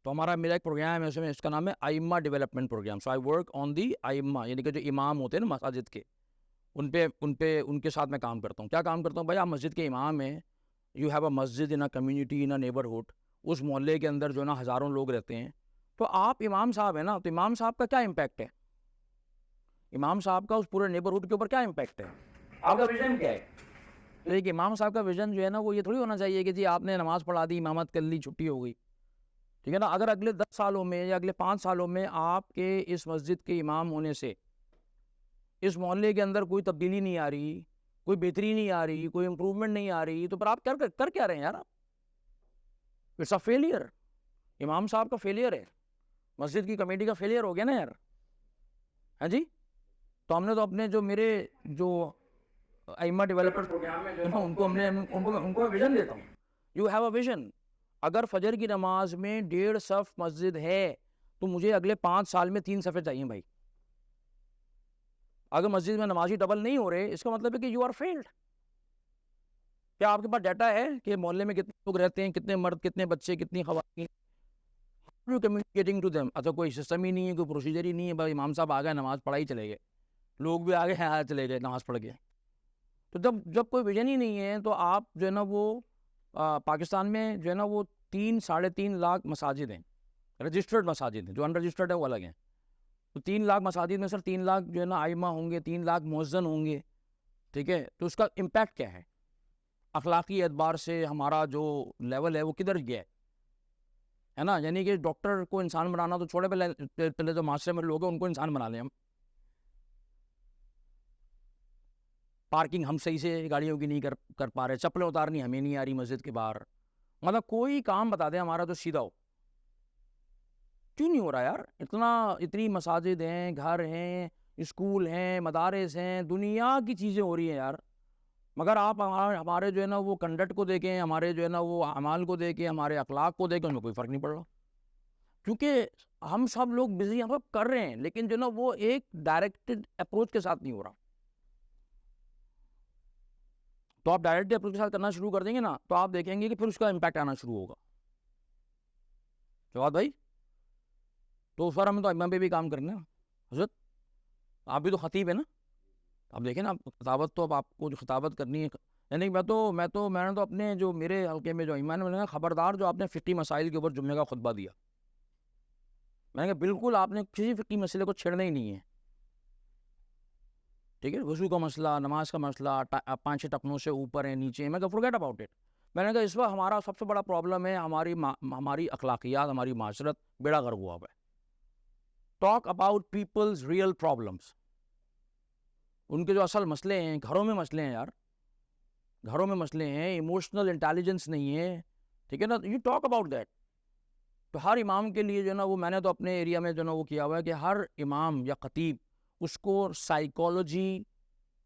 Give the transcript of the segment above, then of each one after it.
تو ہمارا میرا ایک پروگرام ہے، اس کا نام ہے ائمہ development program. So I work on the ائمہ، یعنی کہ جو امام ہوتے ہیں نا مساجد کے، ان کے ساتھ میں کام کرتا ہوں. کیا کام کرتا ہوں بھائی؟ آپ مسجد کے امام ہیں، you have a Masjid in a community in a neighbourhood, اس محلے کے اندر جو ہے نا ہزاروں لوگ رہتے ہیں. تو آپ امام صاحب ہیں نا، تو امام صاحب کا کیا امپیکٹ ہے؟ امام صاحب کا اس پورے نیبرہڈ کے اوپر کیا امپیکٹ ہے؟ آپ کا ویژن کیا ہے؟ تو ایک امام صاحب کا ویژن جو ہے نا وہ یہ تھوڑی ہونا چاہیے کہ جی آپ نے نماز پڑھا دی، امامت کر لی، چھٹی ہو گئی. ٹھیک ہے نا؟ اگر اگلے 10 سالوں میں یا اگلے 5 سالوں میں آپ کے اس مسجد کے امام ہونے سے اس محلے کے اندر کوئی تبدیلی نہیں آ رہی، کوئی بہتری نہیں آ رہی، کوئی امپروومنٹ نہیں آ رہی، تو پھر آپ کر کیا رہے ہیں یار؟ It's a failure. امام صاحب کا فیلئر ہے، مسجد کی کمیٹی کا فیلئر ہو گیا نا یار. ہاں جی. تو ہم نے تو اپنے جو میرے جو ائمہ ڈیولپر پروگرام میں جو ہے نا ان کو ویژن دیتا ہوں. You have a vision. اگر فجر کی نماز میں 1.5 صف مسجد ہے تو مجھے اگلے 5 سال میں 3 صفیں چاہیے بھائی. اگر مسجد میں نمازی ڈبل نہیں ہو رہے، اس کا مطلب ہے کہ یو آر فیلڈ. کیا آپ کے پاس ڈیٹا ہے کہ محلے میں کتنے لوگ رہتے ہیں، کتنے مرد، کتنے بچے، کتنی خواتین؟ Communicating to them. اچھا کوئی سسٹم ہی نہیں ہے، کوئی پروسیجر ہی نہیں ہے، بھائی امام صاحب آ گئے، نماز پڑھائی چلے گئے، لوگ بھی آگے ہیں چلے گئے نماز پڑھ کے. تو جب کوئی ویژن ہی نہیں ہے تو آپ جو ہے نا وہ پاکستان میں جو ہے نا وہ 3-3.5 لاکھ مساجد ہیں، رجسٹرڈ مساجد ہیں، جو ان رجسٹرڈ ہے وہ الگ ہیں. تو 3 لاکھ مساجد میں سر 3 لاکھ جو ہے نا ائمہ ہوں گے، 3 لاکھ مؤذن ہوں گے. ٹھیک ہے. تو اس کا امپیکٹ کیا ہے اخلاقی اعتبار سے؟ ہمارا جو لیول ہے وہ کدھر گیا ہے نا؟ یعنی کہ ڈاکٹر کو انسان بنانا تو چھوڑے، پہلے تو معاشرے میں لوگ ہیں ان کو انسان بنا لیں ہم. پارکنگ ہم صحیح سے گاڑیوں کی نہیں کر پا رہے، چپلیں اتارنی ہمیں نہیں آ رہی مسجد کے باہر. مطلب کوئی کام بتا دیں ہمارا تو سیدھا ہو. کیوں نہیں ہو رہا یار؟ اتنی مساجد ہیں، گھر ہیں، اسکول ہیں، مدارس ہیں، دنیا کی چیزیں ہو رہی ہیں یار. مگر آپ ہمارے جو ہے نا وہ کنڈکٹ کو دیکھیں، ہمارے جو ہے نا وہ اعمال کو دیکھیں، ہمارے اخلاق کو دیکھیں، ان میں کوئی فرق نہیں پڑ رہا. کیونکہ ہم سب لوگ بزی ہم سب کر رہے ہیں، لیکن جو ہے نا وہ ایک ڈائریکٹڈ اپروچ کے ساتھ نہیں ہو رہا. تو آپ ڈائریکٹ اپروچ کے ساتھ کرنا شروع کر دیں گے نا تو آپ دیکھیں گے کہ پھر اس کا امپیکٹ آنا شروع ہوگا. جواد بھائی، تو اس بار ہمیں تو ائمہ پہ بھی کام کرنا ہے. حضرت آپ بھی تو خطیب ہے نا، آپ دیکھیں نا، خطابت تو اب آپ کو جو خطابت کرنی ہے، یعنی میں نے تو اپنے جو میرے حلقے میں جو ائمہ نے، میں نے کہا خبردار جو آپ نے فقہی مسائل کے اوپر جمعے کا خطبہ دیا، میں نے کہا بالکل آپ نے کسی فقہی مسئلے کو چھیڑنا ہی نہیں ہے. ٹھیک ہے. وضو کا مسئلہ، نماز کا مسئلہ، 5-6 ٹپنوں سے اوپر ہیں نیچے ہیں، میں کہا forget about it. میں نے کہا اس وقت ہمارا سب سے بڑا پرابلم ہے ہماری اخلاقیات، ہماری معاشرت بیڑا غرق ہوا ہے. Talk about people's real problems, ان کے جو اصل مسئلے ہیں، گھروں میں مسئلے ہیں یار، گھروں میں مسئلے ہیں، ایموشنل انٹیلیجنس نہیں ہے. ٹھیک ہے نا؟ You talk about that. تو ہر امام کے لیے جو ہے نا وہ میں نے تو اپنے ایریا میں جو ہے نا وہ کیا ہوا ہے کہ ہر امام یا خطیب اس کو سائیکالوجی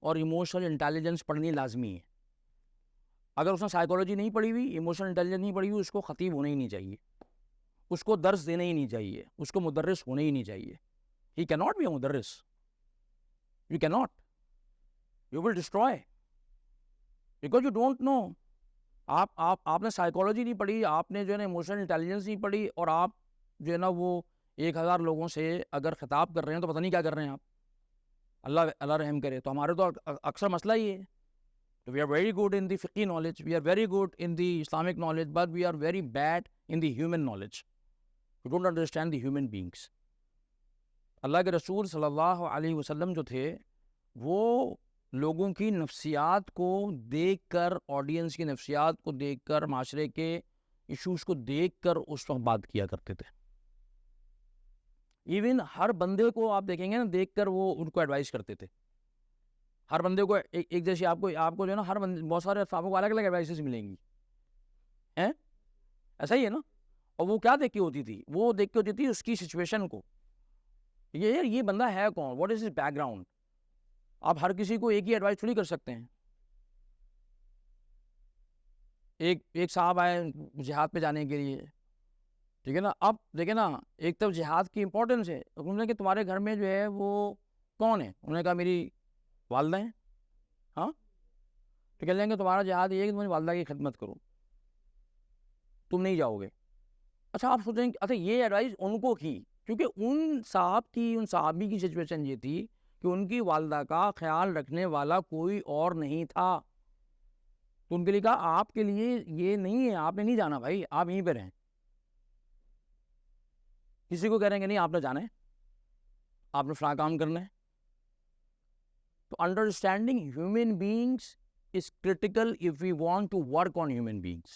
اور ایموشنل انٹیلیجنس پڑھنی لازمی ہے. اگر اس نے سائیکالوجی نہیں پڑھی ہوئی، ایموشنل انٹیلیجنس نہیں پڑھی ہوئی، اس کو خطیب ہونا ہی نہیں چاہیے، اس کو درس دینا ہی نہیں چاہیے، اس کو مدرس ہونا ہی نہیں چاہیے. ہی کی ناٹ بی اے مدرس. You key not. You will destroy because you don't know. آپ نے سائیکالوجی نہیں پڑھی، آپ نے جو ہے نا ایموشنل انٹیلیجنس نہیں پڑھی، اور آپ جو ہے نا وہ 1000 لوگوں سے اگر خطاب کر رہے ہیں تو پتہ نہیں کیا کر رہے ہیں آپ. اللہ رحم کرے. تو ہمارے تو اکثر مسئلہ ہی ہے. So we are very good in the fiqh knowledge, we are very good in the Islamic knowledge, but we are very bad in the human knowledge. We don't understand the human beings. اللہ کے رسول صلی اللہ علیہ وسلم جو تھے وہ لوگوں کی نفسیات کو دیکھ کر، آڈینس کی نفسیات کو دیکھ کر، معاشرے کے ایشوز کو دیکھ کر اس وقت بات کیا کرتے تھے. ایون ہر بندے کو آپ دیکھیں گے نا، دیکھ کر وہ ان کو ایڈوائز کرتے تھے. ہر بندے کو ایک جیسی آپ کو جو ہے نا ہر بندے، بہت سارے صحابوں کو الگ الگ ایڈوائسز ملیں گی. ایسا ہی ہے نا؟ اور وہ کیا دیکھ کے ہوتی تھی؟ وہ دیکھ کے ہوتی تھی اس کی سچویشن کو. یہ بندہ ہے کون، what is his back ground. آپ ہر کسی کو ایک ہی ایڈوائز تھوڑی کر سکتے ہیں. ایک صاحب آئے جہاد پہ جانے کے لیے. ٹھیک ہے نا؟ اب دیکھیں نا، ایک طرف جہاد کی امپورٹنس ہے، انہوں نے کہ تمہارے گھر میں جو ہے وہ کون ہے؟ انہوں نے کہا میری والدہ ہیں. ہاں، تو کہہ لیں گے تمہارا جہاد یہ ہے کہ تمہاری والدہ کی خدمت کرو، تم نہیں جاؤ گے. اچھا آپ سوچیں اچھا یہ ایڈوائز ان کو کی کیونکہ ان صحابی کی سچویشن یہ تھی کہ ان کی والدہ کا خیال رکھنے والا کوئی اور نہیں تھا، تو ان کے لیے کہا آپ کے لیے یہ نہیں ہے، آپ نے نہیں جانا بھائی، آپ یہیں پہ رہیں. کسی کو کہہ رہے ہیں کہ نہیں آپ نے جانا ہے، آپ نے فلاں کام کرنا ہے. تو understanding human beings is critical if we want to work on human beings.